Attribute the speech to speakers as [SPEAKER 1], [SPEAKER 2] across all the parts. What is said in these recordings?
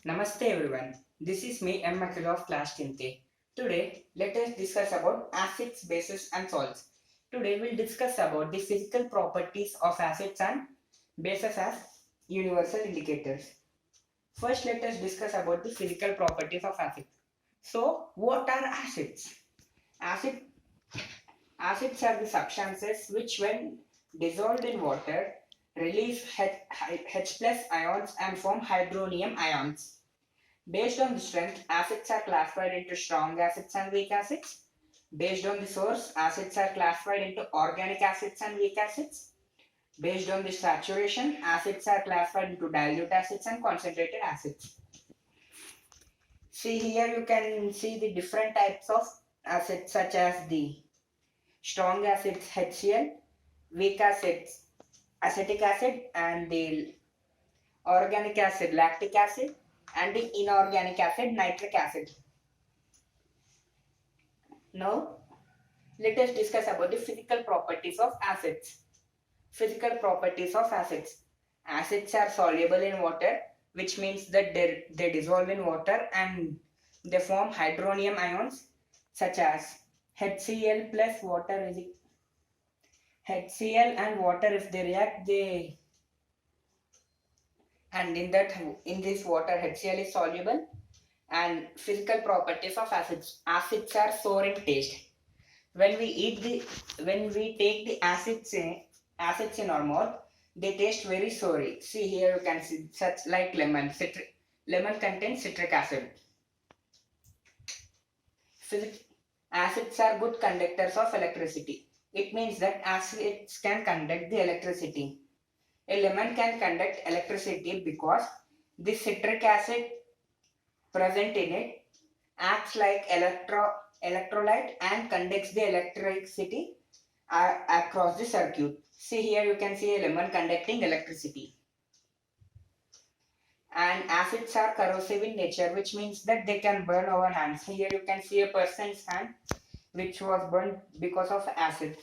[SPEAKER 1] Namaste everyone. This is me M. Akhil of class 10th. Today, let us discuss about acids, bases and salts. Today, we'll discuss about the physical properties of acids and bases as universal indicators. First, let us discuss about the physical properties of acids. So, what are acids? Acid, Acids are the substances which, when dissolved in water, release H plus ions and form hydronium ions. Based on the strength, acids are classified into strong acids and weak acids. Based on the source, acids are classified into organic acids and weak acids. Based on the saturation, acids are classified into dilute acids and concentrated acids. See here you can see the different types of acids such as the strong acids HCl, weak acids acetic acid, and the organic acid lactic acid, and the inorganic acid nitric acid. Now let us discuss about the physical properties of acids. Physical properties of acids. Acids are soluble in water, which means that they dissolve in water and they form hydronium ions such as HCl plus water is HCl and water. If they react, they and in this water HCl is soluble. And physical properties of acids. Acids are sour in taste. When we take the acids in our mouth, they taste very sour. See here you can see such like lemon. Lemon contains citric acid. Acids are good conductors of electricity. It means that acids can conduct the electricity. A lemon can conduct electricity because the citric acid present in it acts like electrolyte and conducts the electricity across the circuit. See here you can see a lemon conducting electricity. And acids are corrosive in nature, which means that they can burn our hands. Here you can see a person's hand which was burned because of acid.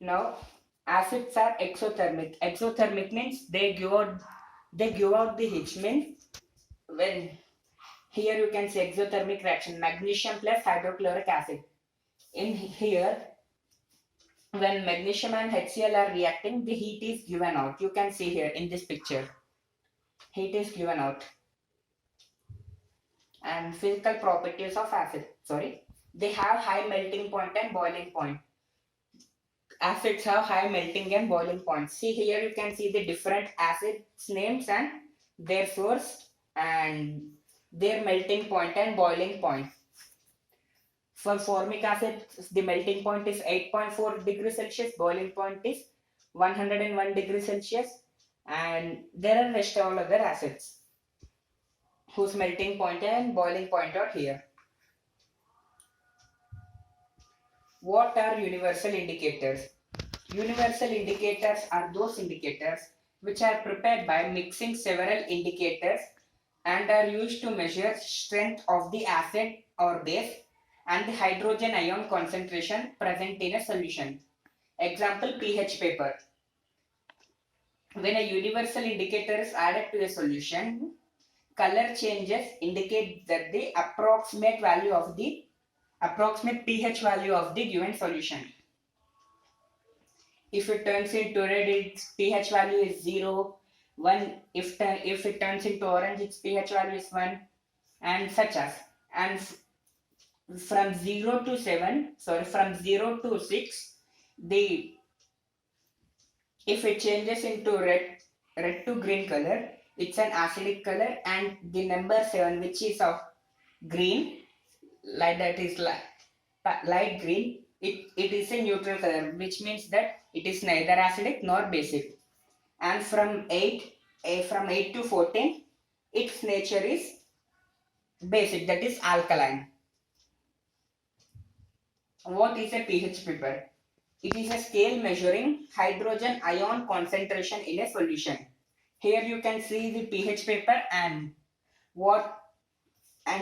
[SPEAKER 1] Now acids are exothermic. Exothermic means they give out the heat. Means when here you can see exothermic reaction, magnesium plus hydrochloric acid. In here, when magnesium and HCl are reacting, the heat is given out. You can see here in this picture. Heat is given out. And physical properties of acid. They have high melting point and boiling point. Acids have high melting and boiling point. See here you can see the different acids names and their source and their melting point and boiling point. For formic acid, the melting point is 8.4 degrees Celsius, boiling point is 101 degrees Celsius, and there are rest all other acids whose melting point and boiling point are here. What are universal indicators? Universal indicators are those indicators which are prepared by mixing several indicators and are used to measure strength of the acid or base and the hydrogen ion concentration present in a solution. Example, pH paper. When a universal indicator is added to a solution, color changes indicate that the approximate pH value of the given solution. If it turns into red, its pH value is 0, 1. If it turns into orange, its pH value is 1, and such as. And from 0 to 6, if it changes into red to green color, it's an acidic color, and the number 7, which is of green, like that is light green, it is a neutral color, which means that it is neither acidic nor basic. And from 8 to 14, its nature is basic, that is alkaline. What is a pH paper? It is a scale measuring hydrogen ion concentration in a solution. Here you can see the pH paper and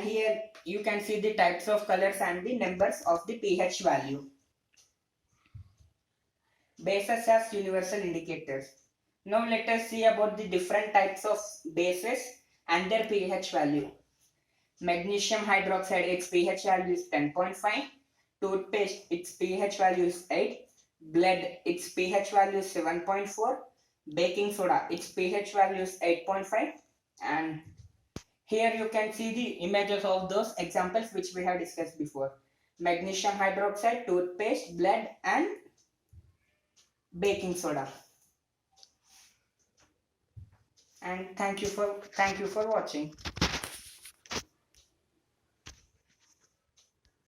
[SPEAKER 1] here you can see the types of colors and the numbers of the pH value. Bases as universal indicators. Now let us see about the different types of bases and their pH value. Magnesium hydroxide, its pH value is 10.5. Toothpaste, its pH value is 8. Blood, its pH value is 7.4. Baking soda, its pH value is 8.5. And here you can see the images of those examples which we have discussed before. Magnesium hydroxide, toothpaste, blood and baking soda. And thank you for watching.